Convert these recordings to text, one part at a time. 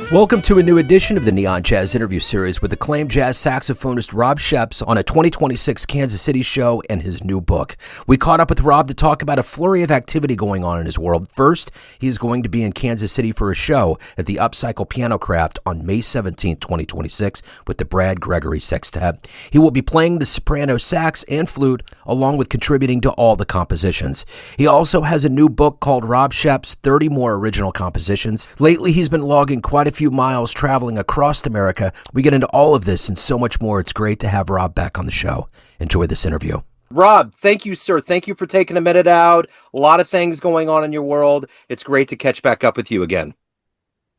Welcome to a new edition of the Neon Jazz Interview Series with acclaimed jazz saxophonist Rob Scheps on a 2026 Kansas City show and his new book. We caught up with Rob to talk about a flurry of activity going on in his world. First, he is going to be in Kansas City for a show at the Upcycle Piano Craft on May 17, 2026 with the Brad Gregory Sextet. He will be playing the soprano, sax, and flute along with contributing to all the compositions. He also has a new book called Rob Scheps, 30 More Original Compositions. Lately, he's been logging quite a few miles traveling across America. We get into all of this and so much more. It's great to have Rob back on the show. Enjoy this interview. Rob, thank you, sir. Thank you for taking a minute out. A lot of things going on in your world. It's great to catch back up with you again.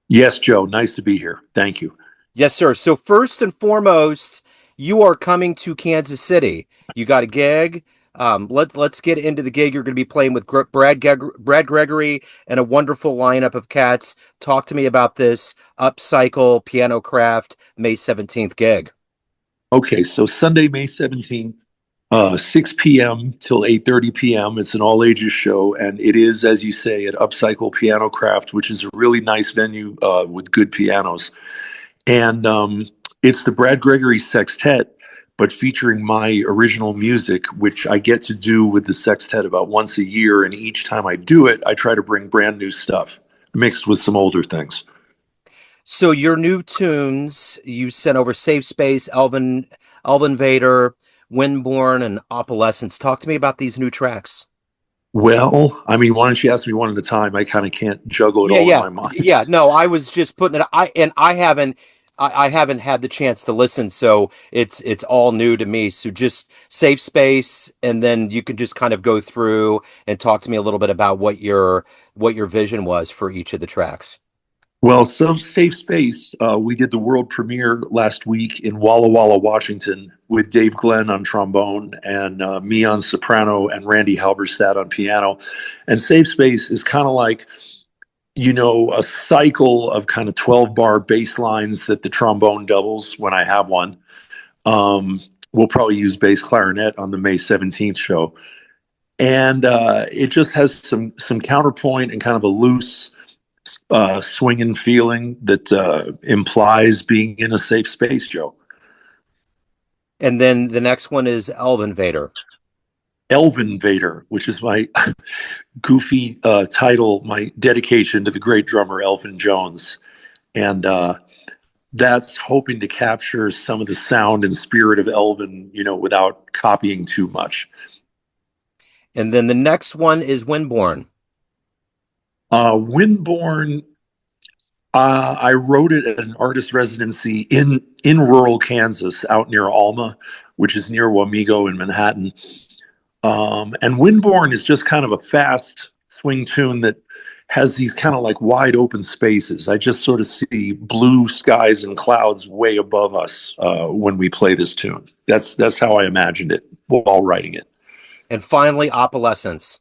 Yes, Joe. Nice to be here. Thank you. Yes, sir. So first and foremost, you are coming to Kansas City. You got a gig. Let's get into the gig. You're going to be playing with Brad Gregory and a wonderful lineup of cats. Talk to me about this Upcycle Piano Craft May 17th gig. Okay, so Sunday, May 17th, 6 p.m. till 8:30 p.m. It's an all-ages show, and it is, as you say, at Upcycle Piano Craft, which is a really nice venue with good pianos. And it's the Brad Gregory Sextet, but featuring my original music, which I get to do with the sextet about once a year. And each time I do it, I try to bring brand new stuff mixed with some older things. So your new tunes, you sent over Safe Space, Elvin Vader, Windborn, and Opalescence. Talk to me about these new tracks. Well, I mean, why don't you ask me one at a time? I kind of can't juggle it all in my mind. Yeah, no, I was just putting it. I haven't had the chance to listen, so it's all new to me. So just Safe Space, and then you can just kind of go through and talk to me a little bit about what your vision was for each of the tracks. Well, so Safe Space, we did the world premiere last week in Walla Walla, Washington, with Dave Glenn on trombone and me on soprano and Randy Halberstadt on piano. And Safe Space is kind of like, you know, a cycle of kind of 12-bar bass lines that the trombone doubles when I have one. We'll probably use bass clarinet on the May 17th show. And it just has some counterpoint and kind of a loose swinging feeling that implies being in a safe space, Joe. And then the next one is Elvin Vader. Elvin Vader, which is my goofy title, my dedication to the great drummer Elvin Jones. And that's hoping to capture some of the sound and spirit of Elvin, you know, without copying too much. And then the next one is Windborn. Windborn, I wrote it at an artist residency in rural Kansas out near Alma, which is near Wamego in Manhattan. And Windborn is just kind of a fast swing tune that has these kind of like wide open spaces. I just sort of see blue skies and clouds way above us when we play this tune. That's how I imagined it while writing it. And finally, Opalescence.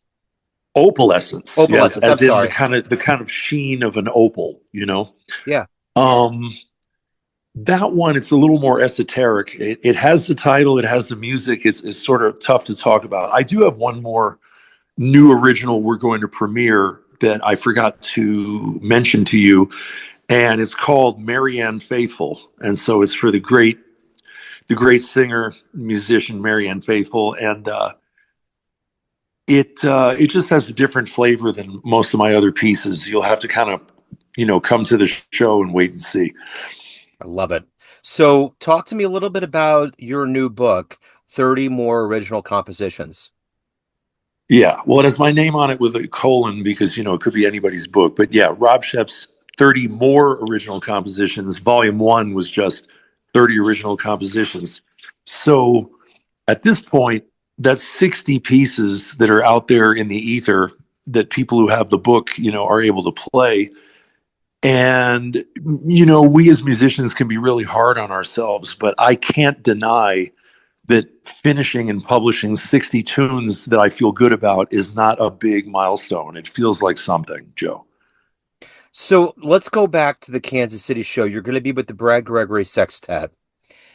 Opalescence. Opalescence. Yes, as I'm in sorry. the kind of sheen of an opal, you know? Yeah. That one, it's a little more esoteric. It has the title, it has the music. It's sort of tough to talk about. I do have one more new original we're going to premiere that I forgot to mention to you, and it's called Marianne Faithfull. And so it's for the great singer, musician Marianne Faithfull, and it just has a different flavor than most of my other pieces. You'll have to kind of, you know, come to the show and wait and see. I love it. So talk to me a little bit about your new book, 30 More Original Compositions. Yeah, well, it has my name on it with a colon because, you know, it could be anybody's book. But yeah, Rob Scheps, 30 More Original Compositions. Volume 1 was just 30 original compositions. So at this point, that's 60 pieces that are out there in the ether that people who have the book, you know, are able to play. And, you know, we as musicians can be really hard on ourselves, but I can't deny that finishing and publishing 60 tunes that I feel good about is not a big milestone. It feels like something, Joe. So let's go back to the Kansas City show. You're going to be with the Brad Gregory Sextet.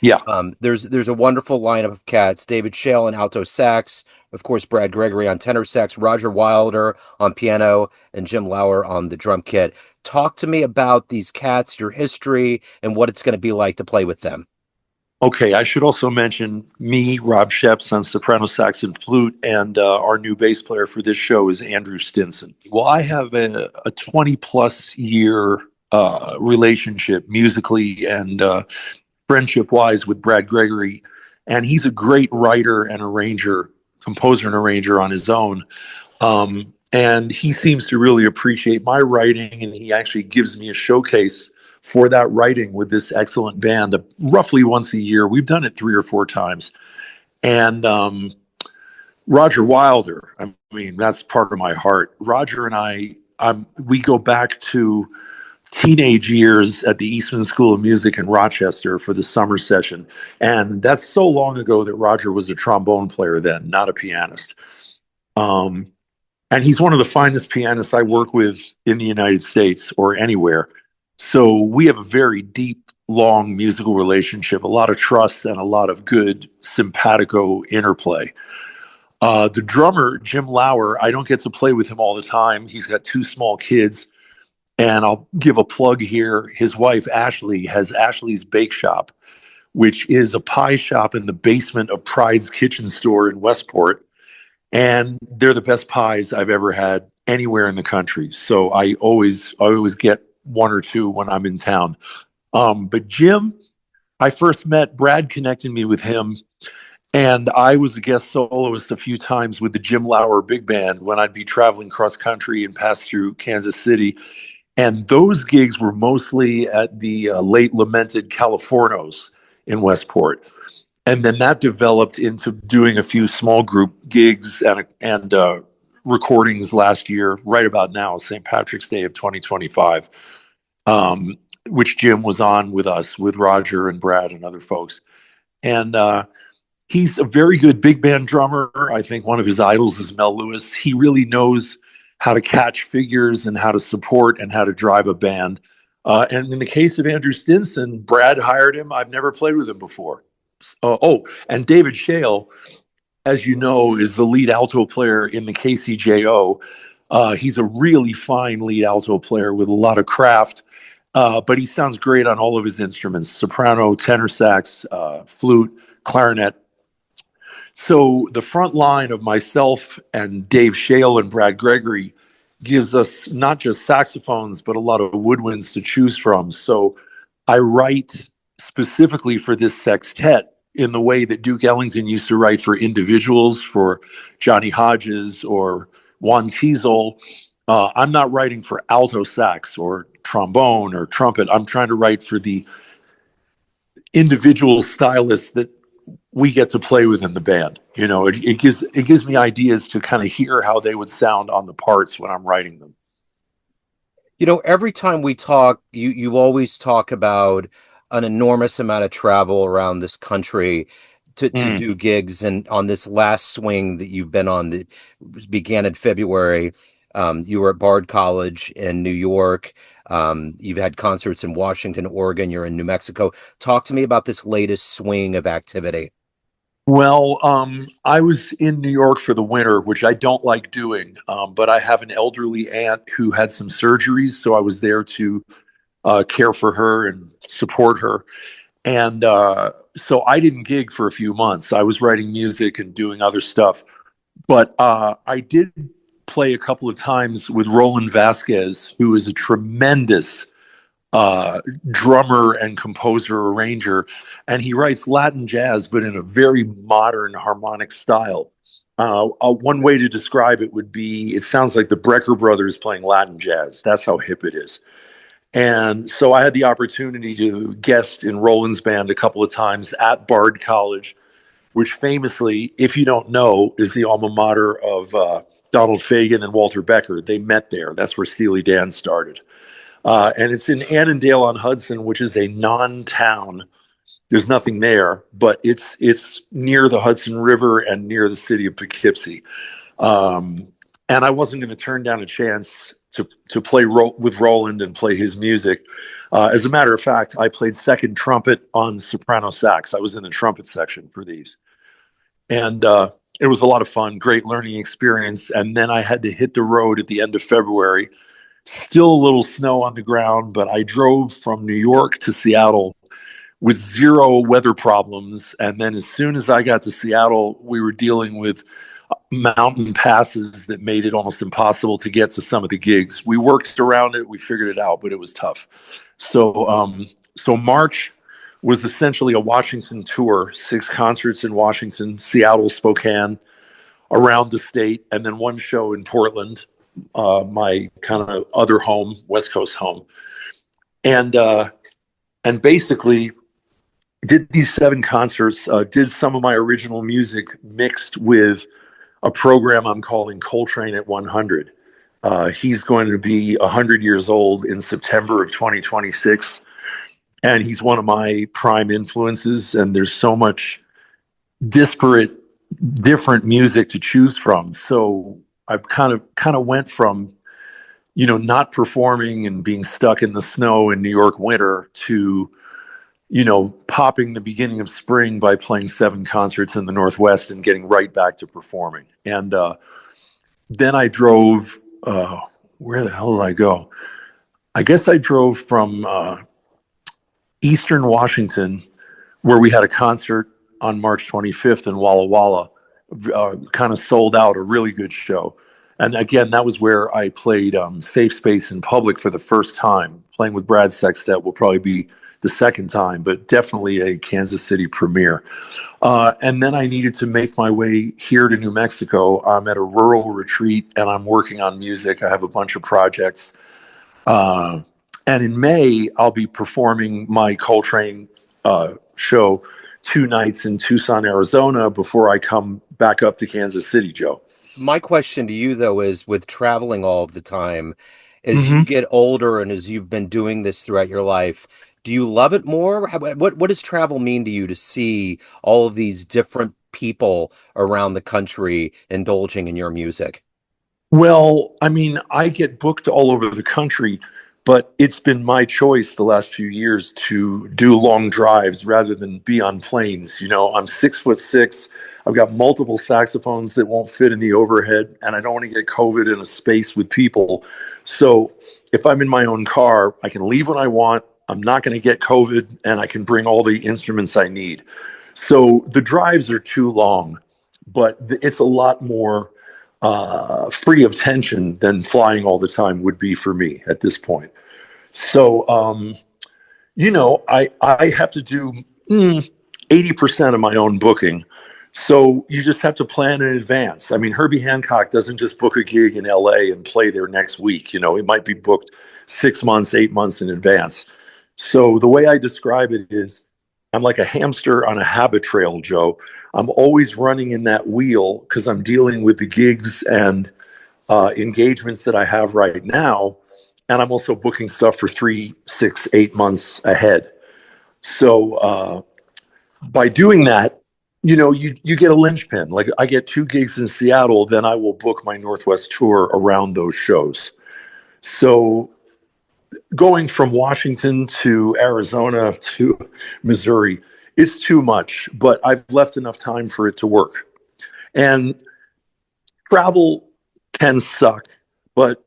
Yeah. There's a wonderful lineup of cats: David Shale on alto sax, of course Brad Gregory on tenor sax, Roger Wilder on piano, and Jim Lauer on the drum kit. Talk to me about these cats, your history, and what it's going to be like to play with them. Okay, I should also mention me, Rob Scheps, on soprano sax and flute, and our new bass player for this show is Andrew Stinson. Well, I have a 20 plus year relationship musically and friendship wise with Brad Gregory, and he's a great writer and arranger, composer and arranger on his own. And he seems to really appreciate my writing, and he actually gives me a showcase for that writing with this excellent band roughly once a year. We've done it 3 or 4 times. And Roger Wilder, I mean, that's part of my heart. Roger and we go back to teenage years at the Eastman School of Music in Rochester for the summer session. And that's so long ago that Roger was a trombone player then, not a pianist. Um, and he's one of the finest pianists I work with in the United States or anywhere. So we have a very deep, long musical relationship, a lot of trust and a lot of good simpatico interplay. The drummer, Jim Lauer, I don't get to play with him all the time. He's got 2 small kids. And I'll give a plug here. His wife, Ashley, has Ashley's Bake Shop, which is a pie shop in the basement of Pride's Kitchen Store in Westport. And they're the best pies I've ever had anywhere in the country. So I always get 1 or 2 when I'm in town. But Jim, I first met Brad, connected me with him, and I was a guest soloist a few times with the Jim Lauer Big Band when I'd be traveling cross country and pass through Kansas City. And those gigs were mostly at the late lamented Californos in Westport. And then that developed into doing a few small group gigs and recordings last year, right about now, St. Patrick's Day of 2025, which Jim was on with us, with Roger and Brad and other folks. And he's a very good big band drummer. I think one of his idols is Mel Lewis. He really knows how to catch figures and how to support and how to drive a band. And in the case of Andrew Stinson, Brad hired him. I've never played with him before. And David Shale, as you know, is the lead alto player in the KCJO. He's a really fine lead alto player with a lot of craft, but he sounds great on all of his instruments: soprano, tenor sax, flute, clarinet. So the front line of myself and Dave Shale and Brad Gregory gives us not just saxophones, but a lot of woodwinds to choose from. So I write specifically for this sextet in the way that Duke Ellington used to write for individuals, for Johnny Hodges or Juan Teasel. I'm not writing for alto sax or trombone or trumpet. I'm trying to write for the individual stylists that we get to play with in the band. You know, it gives me ideas to kind of hear how they would sound on the parts when I'm writing them. You know, every time we talk, you always talk about an enormous amount of travel around this country to Mm. do gigs. And on this last swing that you've been on that began in February, you were at Bard College in New York. You've had concerts in Washington, Oregon. You're in New Mexico. Talk to me about this latest swing of activity. Well, I was in New York for the winter, which I don't like doing, but I have an elderly aunt who had some surgeries, so I was there to care for her and support her. And so I didn't gig for a few months. I was writing music and doing other stuff. But I did play a couple of times with Roland Vasquez, who is a tremendous uh, drummer and composer, arranger. And he writes Latin jazz, but in a very modern harmonic style. One way to describe it would be it sounds like the Brecker brothers playing Latin jazz. That's how hip it is. And so I had the opportunity to guest in Roland's band a couple of times at Bard College, which famously, if you don't know, is the alma mater of Donald Fagen and Walter Becker. They met there. That's where Steely Dan started. And it's in Annandale on Hudson, which is a non-town. There's nothing there, but it's near the Hudson River and near the city of Poughkeepsie. And I wasn't going to turn down a chance to play with Roland and play his music. As a matter of fact, I played second trumpet on soprano sax. I was in the trumpet section for these. And it was a lot of fun, great learning experience. And then I had to hit the road at the end of February. Still a little snow on the ground, but I drove from New York to Seattle with zero weather problems. And then as soon as I got to Seattle, we were dealing with mountain passes that made it almost impossible to get to some of the gigs. We worked around it, we figured it out, but it was tough. So March was essentially a Washington tour, 6 concerts in Washington, Seattle, Spokane, around the state, and then one show in Portland, my kind of other home, West Coast home. And basically did these 7 concerts, did some of my original music mixed with a program I'm calling Coltrane at 100. He's going to be 100 years old in September of 2026. And he's one of my prime influences. And there's so much disparate, different music to choose from. So I've kind of went from, not performing and being stuck in the snow in New York winter to, popping the beginning of spring by playing 7 concerts in the Northwest and getting right back to performing. And then I drove, where the hell did I go? I guess I drove from Eastern Washington, where we had a concert on March 25th in Walla Walla, kind of sold out, a really good show. And again, that was where I played Safe Space in public for the first time. Playing with Brad Sextet will probably be the second time, but definitely a Kansas City premiere. And then I needed to make my way here to New Mexico. I'm at a rural retreat and I'm working on music. I have a bunch of projects. And in May, I'll be performing my Coltrane show 2 nights in Tucson, Arizona, before I come back up to Kansas City, Joe. My question to you, though, is with traveling all of the time, as you Mm-hmm. get older and as you've been doing this throughout your life, do you love it more? What does travel mean to you to see all of these different people around the country indulging in your music? Well, I mean, I get booked all over the country, but it's been my choice the last few years to do long drives rather than be on planes. I'm 6'6". I've got multiple saxophones that won't fit in the overhead, and I don't want to get COVID in a space with people. So if I'm in my own car, I can leave when I want. I'm not going to get COVID, and I can bring all the instruments I need. So the drives are too long, but it's a lot more free of tension than flying all the time would be for me at this point. So, I have to do 80% of my own booking. So you just have to plan in advance. I mean, Herbie Hancock doesn't just book a gig in LA and play there next week. It might be booked 6 months, 8 months in advance. So the way I describe it is I'm like a hamster on a habit trail, Joe. I'm always running in that wheel because I'm dealing with the gigs and engagements that I have right now. And I'm also booking stuff for 3, 6, 8 months ahead. So by doing that, you get a linchpin. Like I get 2 gigs in Seattle, then I will book my Northwest tour around those shows. So going from Washington to Arizona to Missouri, it's too much, but I've left enough time for it to work. And travel can suck, but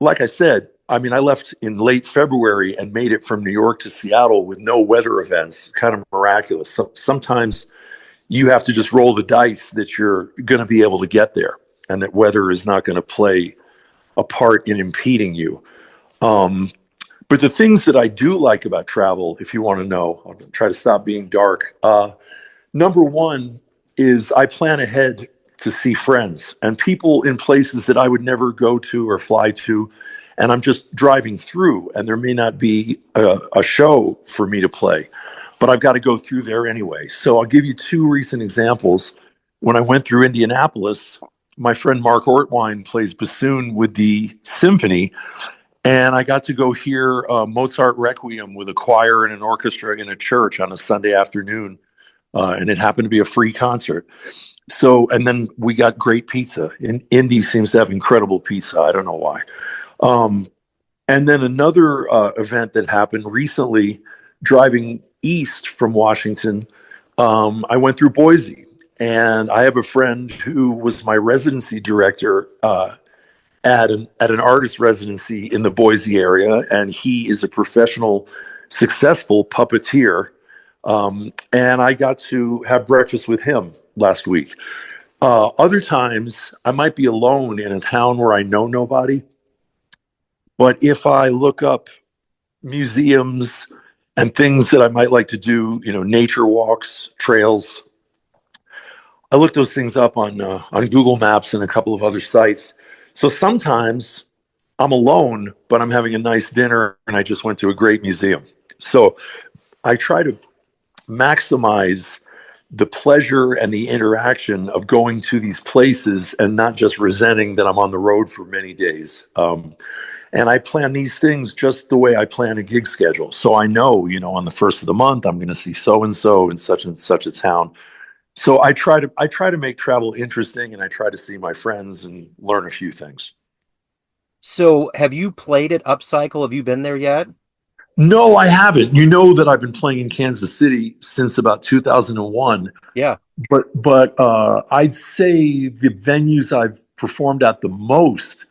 like I said, I mean, I left in late February and made it from New York to Seattle with no weather events, kind of miraculous. So sometimes you have to just roll the dice that you're going to be able to get there and that weather is not going to play a part in impeding you. But the things that I do like about travel, if you want to know, I'll try to stop being dark. Number one is I plan ahead to see friends and people in places that I would never go to or fly to. And I'm just driving through, and there may not be a show for me to play, but I've got to go through there anyway. So I'll give you 2 recent examples. When I went through Indianapolis, my friend Mark Ortwine plays bassoon with the symphony, and I got to go hear Mozart Requiem with a choir and an orchestra in a church on a Sunday afternoon, and it happened to be a free concert. So, and then we got great pizza. Indy seems to have incredible pizza. I don't know why. Um, And then another event that happened recently, driving east from Washington, I went through Boise. And I have a friend who was my residency director at an artist residency in the Boise area, and he is a professional, successful puppeteer. And I got to have breakfast with him last week. Other times, I might be alone in a town where I know nobody. But if I look up museums and things that I might like to do, nature walks, trails, I look those things up on Google Maps and a couple of other sites. So sometimes I'm alone, but I'm having a nice dinner and I just went to a great museum. So I try to maximize the pleasure and the interaction of going to these places and not just resenting that I'm on the road for many days. And I plan these things just the way I plan a gig schedule. So I know, on the first of the month, I'm going to see so and such a town. So I try to make travel interesting, and I try to see my friends and learn a few things. So have you played at Upcycle? Have you been there yet? No, I haven't. You know that I've been playing in Kansas City since about 2001. Yeah. But I'd say the venues I've performed at the most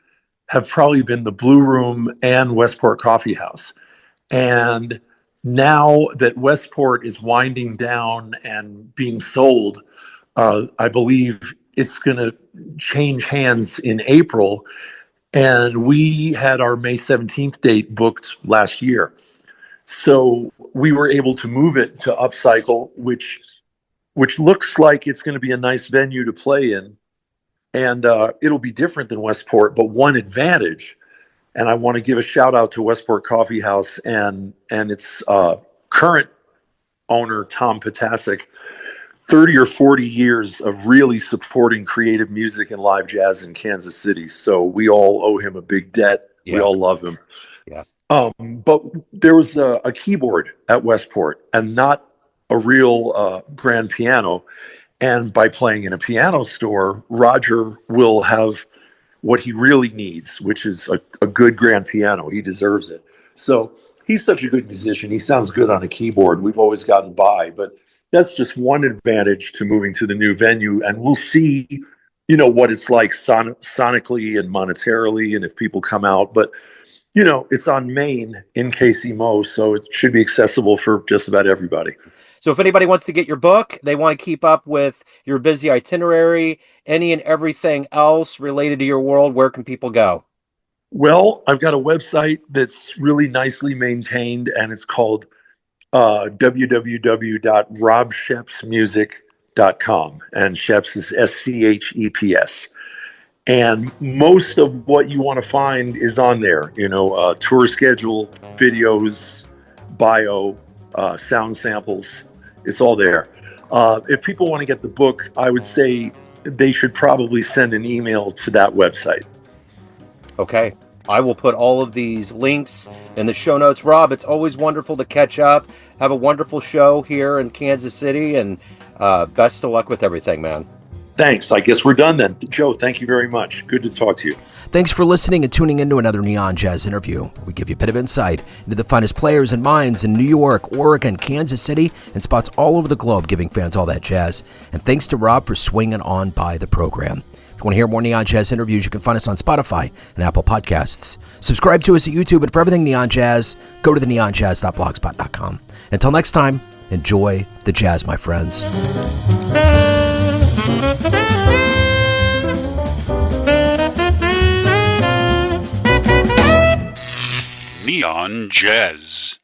have probably been the Blue Room and Westport Coffee House. And now that Westport is winding down and being sold, I believe it's going to change hands in April. And we had our May 17th date booked last year. So we were able to move it to Upcycle, which looks like it's going to be a nice venue to play in. And it'll be different than Westport, but one advantage, and I want to give a shout out to Westport Coffee House and its current owner, Tom Potasic, 30 or 40 years of really supporting creative music and live jazz in Kansas City. So we all owe him a big debt. Yeah. We all love him. Yeah. But there was a keyboard at Westport and not a real grand piano. And by playing in a piano store, Roger will have what he really needs, which is a good grand piano. He deserves it. So he's such a good musician. He sounds good on a keyboard. We've always gotten by, but that's just one advantage to moving to the new venue. And we'll see, what it's like sonically and monetarily, and if people come out. But, it's on Main in KC Mo, so it should be accessible for just about everybody. So if anybody wants to get your book, they want to keep up with your busy itinerary, any and everything else related to your world, where can people go? Well, I've got a website that's really nicely maintained, and it's called www.robschepsmusic.com, and Scheps is Scheps. And most of what you want to find is on there, tour schedule, videos, bio, sound samples. It's all there. If people want to get the book, I would say they should probably send an email to that website. Okay. I will put all of these links in the show notes. Rob, it's always wonderful to catch up. Have a wonderful show here in Kansas City, and best of luck with everything, man. Thanks. I guess we're done then. Joe, thank you very much. Good to talk to you. Thanks for listening and tuning into another Neon Jazz interview. We give you a bit of insight into the finest players and minds in New York, Oregon, Kansas City, and spots all over the globe, giving fans all that jazz. And thanks to Rob for swinging on by the program. If you want to hear more Neon Jazz interviews, you can find us on Spotify and Apple Podcasts. Subscribe to us at YouTube, and for everything Neon Jazz, go to theneonjazz.blogspot.com. Until next time, enjoy the jazz, my friends. Neon Jazz.